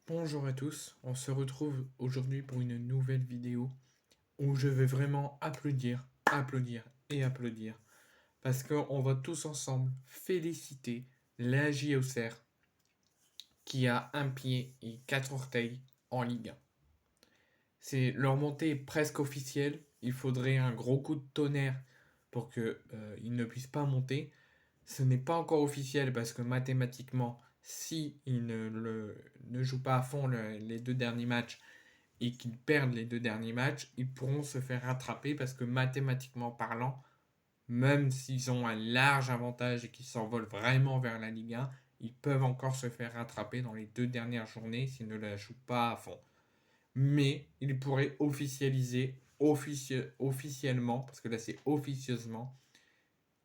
Bonjour à tous, on se retrouve aujourd'hui pour une nouvelle vidéo où je vais vraiment applaudir, applaudir et applaudir parce qu'on va tous ensemble féliciter la JOCR qui a un pied et quatre orteils en Ligue 1. Leur montée est presque officielle, il faudrait un gros coup de tonnerre pour qu'ils ne puissent pas monter. Ce n'est pas encore officiel parce que mathématiquement, si ils ne jouent pas à fond les deux derniers matchs, et qu'ils perdent les deux derniers matchs, ils pourront se faire rattraper parce que mathématiquement parlant, même s'ils ont un large avantage et qu'ils s'envolent vraiment vers la Ligue 1, ils peuvent encore se faire rattraper dans les deux dernières journées s'ils ne la jouent pas à fond. Mais ils pourraient officialiser officiellement, parce que là c'est officieusement,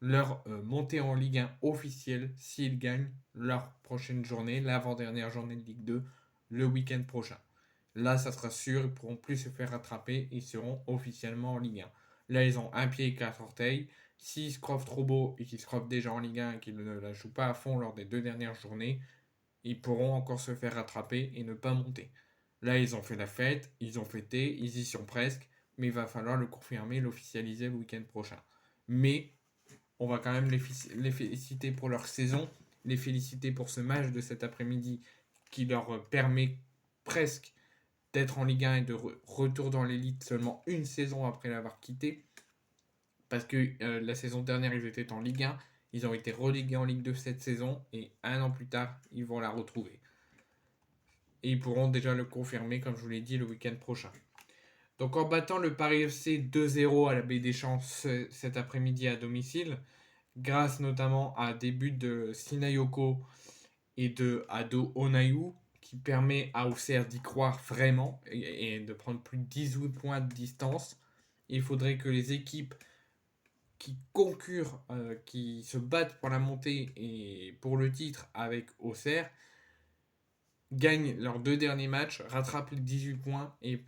leur montée en Ligue 1 officielle s'ils gagnent leur prochaine journée, l'avant-dernière journée de Ligue 2, le week-end prochain. Là, ça sera sûr, ils pourront plus se faire rattraper et ils seront officiellement en Ligue 1. Là, ils ont un pied et quatre orteils. S'ils se croient trop beau et qu'ils se croient déjà en Ligue 1 et qu'ils ne la jouent pas à fond lors des deux dernières journées, ils pourront encore se faire rattraper et ne pas monter. Là, ils ont fait la fête, ils ont fêté, ils y sont presque, mais il va falloir le confirmer, l'officialiser le week-end prochain. Mais on va quand même les féliciter pour leur saison, les féliciter pour ce match de cet après-midi qui leur permet presque d'être en Ligue 1 et de retour dans l'élite seulement une saison après l'avoir quitté. Parce que la saison dernière, ils étaient en Ligue 1, ils ont été relégués en Ligue 2 cette saison et un an plus tard, ils vont la retrouver. Et ils pourront déjà le confirmer, comme je vous l'ai dit, le week-end prochain. Donc en battant le Paris FC 2-0 à la Baie des Champs cet après-midi à domicile, grâce notamment à des buts de Sinayoko et de Ado Onayu, qui permet à Auxerre d'y croire vraiment et de prendre plus de 18 points de distance. Il faudrait que les équipes qui concurrent, qui se battent pour la montée et pour le titre avec Auxerre, gagnent leurs deux derniers matchs, rattrapent les 18 points et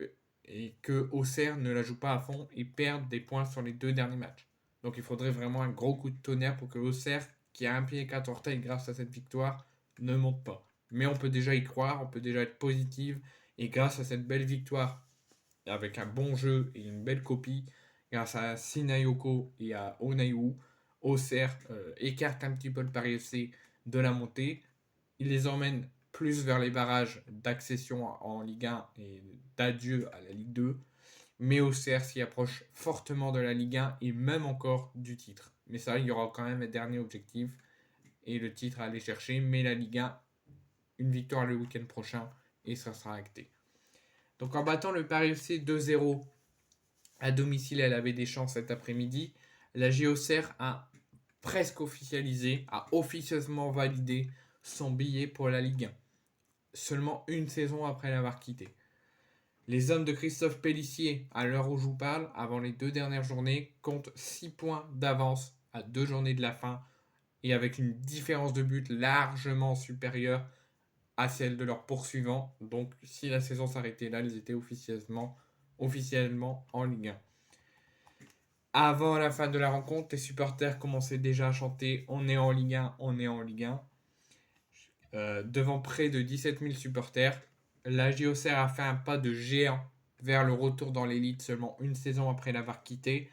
que Auxerre ne la joue pas à fond et perdent des points sur les deux derniers matchs. Donc il faudrait vraiment un gros coup de tonnerre pour que Auxerre, qui a un pied et quatre orteils grâce à cette victoire, ne monte pas. Mais on peut déjà y croire, on peut déjà être positive et grâce à cette belle victoire, avec un bon jeu et une belle copie, grâce à Sinayoko et à Onayu, Auxerre écarte un petit peu le Paris FC de la montée. Il les emmène plus vers les barrages d'accession en Ligue 1 et d'adieu à la Ligue 2. Mais Auxerre s'y approche fortement de la Ligue 1 et même encore du titre. Mais ça, il y aura quand même un dernier objectif et le titre à aller chercher. Mais la Ligue 1, une victoire le week-end prochain et ça sera acté. Donc en battant le Paris FC 2-0 à domicile à la Baie des Champs cet après-midi, la JOCR a presque officialisé, a officieusement validé son billet pour la Ligue 1, seulement une saison après l'avoir quitté. Les hommes de Christophe Pellissier, à l'heure où je vous parle, avant les deux dernières journées, comptent 6 points d'avance à deux journées de la fin et avec une différence de but largement supérieure à celle de leurs poursuivants. Donc si la saison s'arrêtait là, ils étaient officiellement en Ligue 1. Avant la fin de la rencontre, les supporters commençaient déjà à chanter "On est en Ligue 1, on est en Ligue 1". Devant près de 17 000 supporters, la JOCR a fait un pas de géant vers le retour dans l'élite seulement une saison après l'avoir quitté.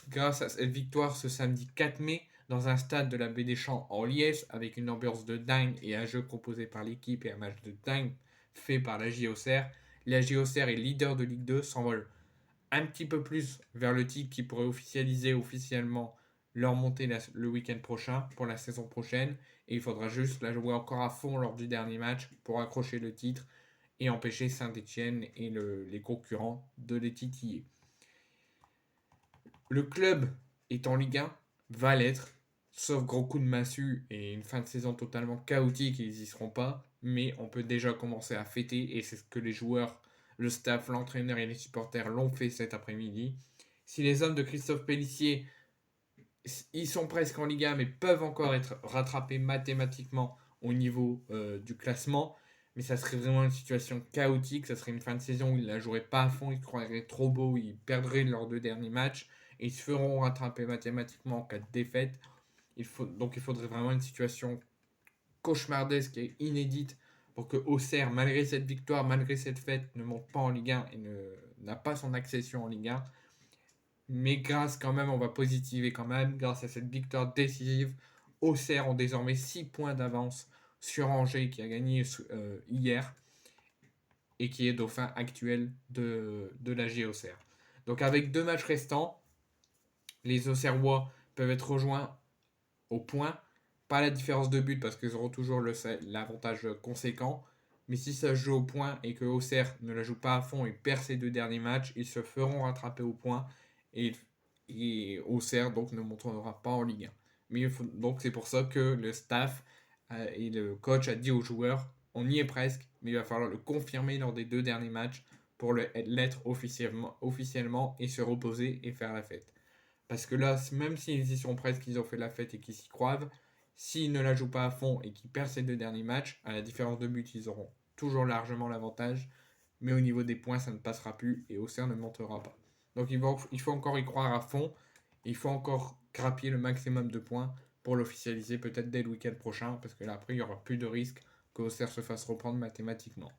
Grâce à cette victoire ce samedi 4 mai, dans un stade de la Baie des Champs en liesse, avec une ambiance de dingue et un jeu proposé par l'équipe et un match de dingue fait par la JOCR est leader de Ligue 2, s'envole un petit peu plus vers le titre qui pourrait officialiser officiellement leur montée le week-end prochain pour la saison prochaine. Et il faudra juste la jouer encore à fond lors du dernier match pour accrocher le titre et empêcher Saint-Etienne et les concurrents de les titiller. Le club est en Ligue 1, va l'être, sauf gros coup de massue et une fin de saison totalement chaotique, ils n'y seront pas. Mais on peut déjà commencer à fêter et c'est ce que les joueurs, le staff, l'entraîneur et les supporters l'ont fait cet après-midi. Si les hommes de Christophe Pellissier, ils sont presque en Ligue 1 mais peuvent encore être rattrapés mathématiquement au niveau du classement, mais ça serait vraiment une situation chaotique, ça serait une fin de saison où ils ne la joueraient pas à fond, ils croiraient trop beau, ils perdraient leurs deux derniers matchs et ils se feront rattraper mathématiquement en cas de défaite. Donc il faudrait vraiment une situation cauchemardesque et inédite pour que Auxerre, malgré cette victoire, malgré cette fête, ne monte pas en Ligue 1 et n'a pas son accession en Ligue 1. Mais grâce quand même, on va positiver quand même, grâce à cette victoire décisive, Auxerre ont désormais 6 points d'avance sur Angers qui a gagné hier et qui est dauphin actuel de la Auxerre. Donc avec 2 matchs restants, les Auxerrois peuvent être rejoints au point. Pas la différence de but parce qu'ils auront toujours l'avantage conséquent. Mais si ça se joue au point et que Auxerre ne la joue pas à fond et perd ses 2 derniers matchs, ils se feront rattraper au point. Et Auxerre donc ne montrera pas en Ligue 1. Mais donc c'est pour ça que le staff et le coach a dit aux joueurs, on y est presque, mais il va falloir le confirmer lors des 2 derniers matchs pour l'être officiellement et se reposer et faire la fête. Parce que là, même s'ils y sont presque, qu'ils ont fait la fête et qu'ils s'y croivent, s'ils ne la jouent pas à fond et qu'ils perdent ces 2 derniers matchs, à la différence de but, ils auront toujours largement l'avantage. Mais au niveau des points, ça ne passera plus et Auxerre ne montera pas. Donc il faut encore y croire à fond. Il faut encore grappiller le maximum de points pour l'officialiser peut-être dès le week-end prochain. Parce que là, après, il n'y aura plus de risque qu'Auxerre se fasse reprendre mathématiquement.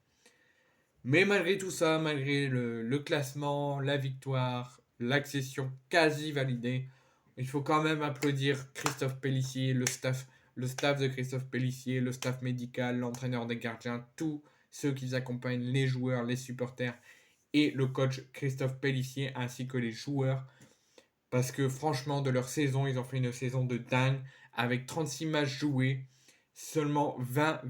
Mais malgré tout ça, malgré le classement, la victoire, l'accession quasi validée, il faut quand même applaudir Christophe Pellissier, le staff de Christophe Pellissier, le staff médical, l'entraîneur des gardiens, tous ceux qui accompagnent les joueurs, les supporters et le coach Christophe Pellissier ainsi que les joueurs. Parce que franchement, de leur saison, ils ont fait une saison de dingue avec 36 matchs joués, seulement 20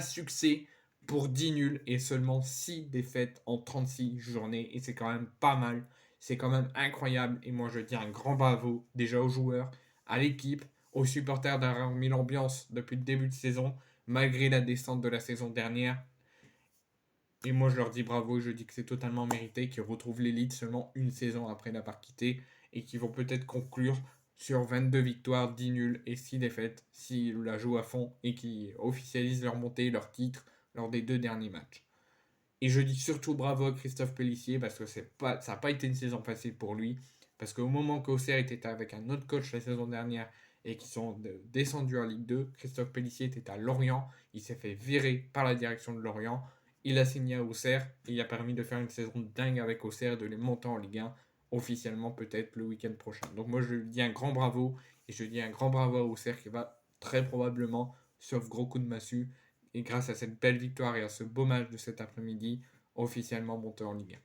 succès pour 10 nuls et seulement 6 défaites en 36 journées. Et c'est quand même pas mal. C'est quand même incroyable. Et moi, je dis un grand bravo déjà aux joueurs, à l'équipe, aux supporters d'avoir mis l'ambiance depuis le début de saison, malgré la descente de la saison dernière. Et moi, je leur dis bravo. Je dis que c'est totalement mérité, qu'ils retrouvent l'élite seulement une saison après l'avoir quitté et qu'ils vont peut-être conclure sur 22 victoires, 10 nuls et 6 défaites s'ils la jouent à fond et qui officialisent leur montée, leur titre lors des 2 derniers matchs. Et je dis surtout bravo à Christophe Pellissier parce que ça n'a pas été une saison facile pour lui. Parce qu'au moment qu'Auxerre était avec un autre coach la saison dernière et qui sont descendus en Ligue 2, Christophe Pellissier était à Lorient. Il s'est fait virer par la direction de Lorient. Il a signé à Auxerre et il a permis de faire une saison dingue avec Auxerre et de les monter en Ligue 1 officiellement peut-être le week-end prochain. Donc moi je dis un grand bravo et je dis un grand bravo à Auxerre qui va très probablement, sauf gros coup de massue, et grâce à cette belle victoire et à ce beau match de cet après-midi, officiellement monté en Ligue 1.